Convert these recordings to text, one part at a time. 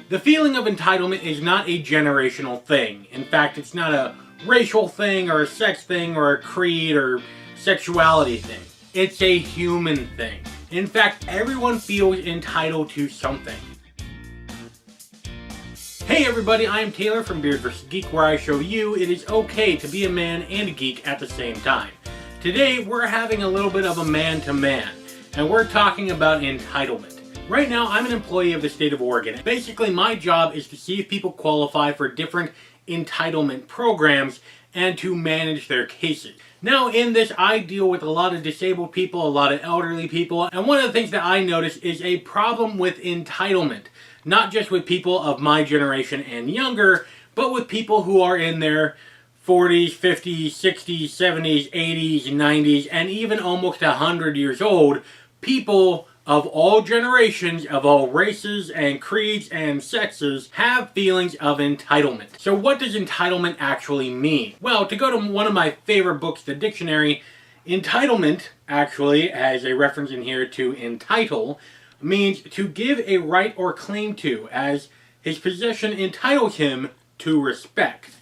The feeling of entitlement is not a generational thing. In fact, it's not a racial thing or a sex thing or a creed or sexuality thing. It's a human thing. In fact, everyone feels entitled to something. Hey everybody, I am Taylor from Beard vs. Geek, where I show you it is okay to be a man and a geek at the same time. Today, we're having a little bit of a man-to-man, and we're talking about entitlement. Right now, I'm an employee of the state of Oregon. Basically, my job is to see if people qualify for different entitlement programs and to manage their cases. Now, in this, I deal with a lot of disabled people, a lot of elderly people, and one of the things that I notice is a problem with entitlement. Not just with people of my generation and younger, but with people who are in their 40s, 50s, 60s, 70s, 80s, 90s, and even almost 100 years old. People of all generations, of all races and creeds and sexes, have feelings of entitlement. So what does entitlement actually mean? Well, to go to one of my favorite books, the dictionary, entitlement actually has a reference in here to entitle, means to give a right or claim to, as his possession entitles him to respect.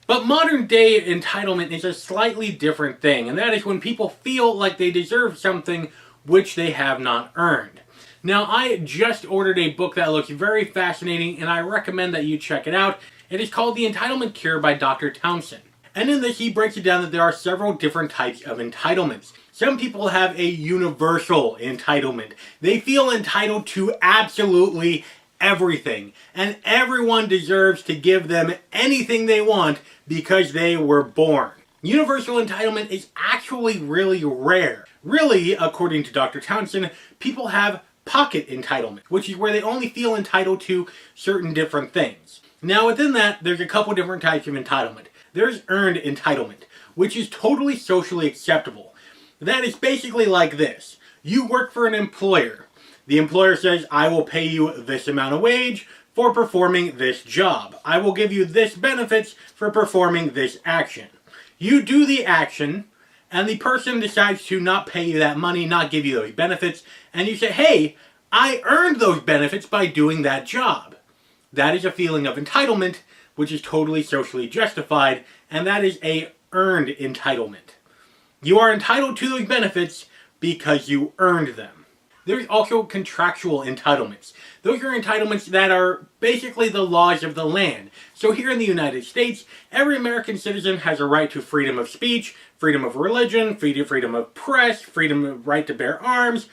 But modern day entitlement is a slightly different thing, and that is when people feel like they deserve something which they have not earned. Now, I just ordered a book that looks very fascinating, and I recommend that you check it out. It is called The Entitlement Cure by Dr. Townsend. And in this, he breaks it down that there are several different types of entitlements. Some people have a universal entitlement. They feel entitled to absolutely everything, and everyone deserves to give them anything they want because they were born. Universal entitlement is actually really rare. Really, according to Dr. Townsend, people have pocket entitlement, which is where they only feel entitled to certain different things. Now, within that, there's a couple different types of entitlement. There's earned entitlement, which is totally socially acceptable. That is basically like this. You work for an employer. The employer says, I will pay you this amount of wage for performing this job. I will give you this benefits for performing this action. You do the action, and the person decides to not pay you that money, not give you those benefits, and you say, hey, I earned those benefits by doing that job. That is a feeling of entitlement, which is totally socially justified, and that is a earned entitlement. You are entitled to those benefits because you earned them. There's also contractual entitlements. Those are entitlements that are basically the laws of the land. So here in the United States, every American citizen has a right to freedom of speech, freedom of religion, freedom of press, freedom of right to bear arms,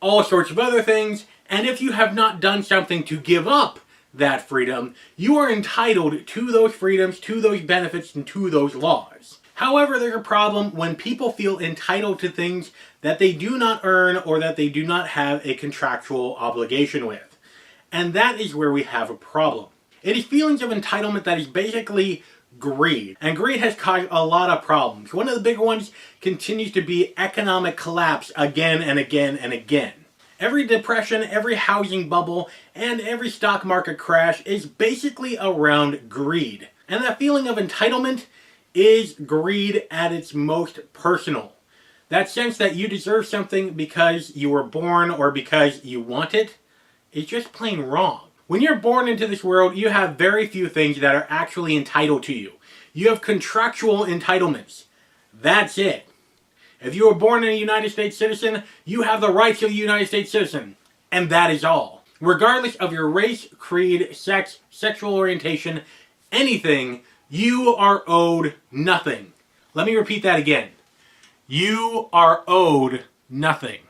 all sorts of other things. And if you have not done something to give up that freedom, you are entitled to those freedoms, to those benefits, and to those laws. However, there's a problem when people feel entitled to things that they do not earn or that they do not have a contractual obligation with. And that is where we have a problem. It is feelings of entitlement that is basically greed. And greed has caused a lot of problems. One of the big ones continues to be economic collapse again and again and again. Every depression, every housing bubble, and every stock market crash is basically around greed. And that feeling of entitlement is greed at its most personal. That sense that you deserve something because you were born or because you want it is just plain wrong. When you're born into this world, you have very few things that are actually entitled to you. You have contractual entitlements. That's it. If you were born a United States citizen, you have the rights of a United States citizen. And that is all. Regardless of your race, creed, sex, sexual orientation, anything, you are owed nothing. Let me repeat that again. You are owed nothing.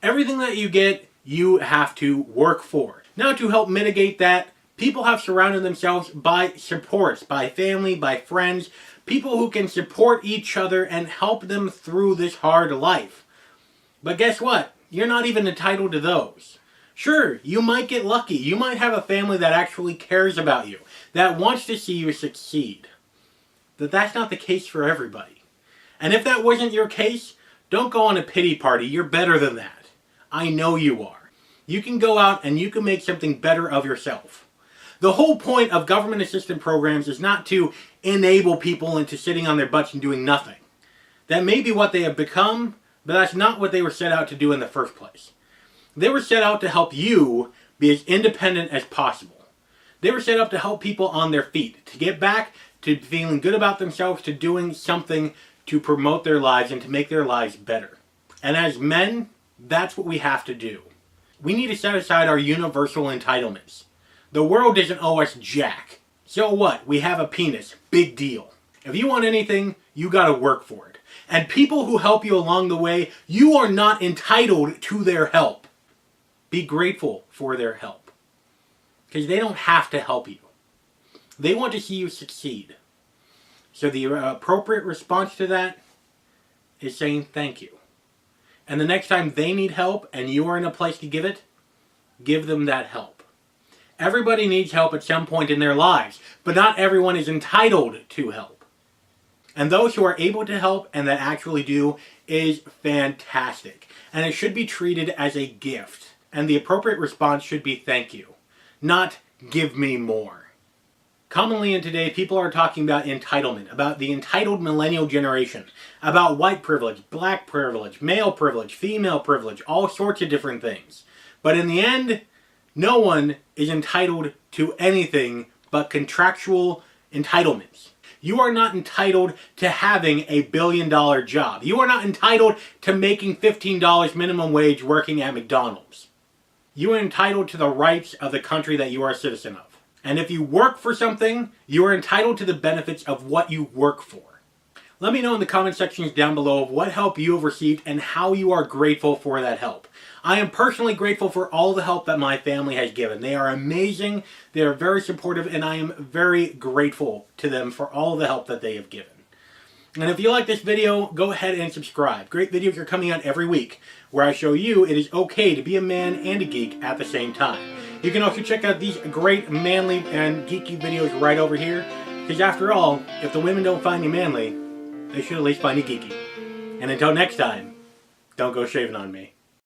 Everything that you get, you have to work for. Now, to help mitigate that, people have surrounded themselves by supports, by family, by friends, people who can support each other and help them through this hard life. But guess what? You're not even entitled to those. Sure, you might get lucky. You might have a family that actually cares about you, that wants to see you succeed. But that's not the case for everybody. And if that wasn't your case, don't go on a pity party. You're better than that. I know you are. You can go out and you can make something better of yourself. The whole point of government assistance programs is not to enable people into sitting on their butts and doing nothing. That may be what they have become, but that's not what they were set out to do in the first place. They were set out to help you be as independent as possible. They were set up to help people on their feet, to get back to feeling good about themselves, to doing something to promote their lives and to make their lives better. And as men, that's what we have to do. We need to set aside our universal entitlements. The world doesn't owe us jack. So what? We have a penis. Big deal. If you want anything, you gotta work for it. And people who help you along the way, you are not entitled to their help. Be grateful for their help. Because they don't have to help you. They want to see you succeed. So the appropriate response to that is saying thank you. And the next time they need help and you are in a place to give it, give them that help. Everybody needs help at some point in their lives, but not everyone is entitled to help. And those who are able to help and that actually do is fantastic. And it should be treated as a gift. And the appropriate response should be thank you, not give me more. Commonly in today, people are talking about entitlement, about the entitled millennial generation, about white privilege, black privilege, male privilege, female privilege, all sorts of different things. But in the end, no one is entitled to anything but contractual entitlements. You are not entitled to having a $1 billion job. You are not entitled to making $15 minimum wage working at McDonald's. You are entitled to the rights of the country that you are a citizen of. And if you work for something, you are entitled to the benefits of what you work for. Let me know in the comment sections down below of what help you have received and how you are grateful for that help. I am personally grateful for all the help that my family has given. They are amazing, they are very supportive, and I am very grateful to them for all the help that they have given. And if you like this video, go ahead and subscribe. Great videos are coming out every week where I show you it is okay to be a man and a geek at the same time. You can also check out these great manly and geeky videos right over here. Because after all, if the women don't find you manly, they should at least find you geeky. And until next time, don't go shaving on me.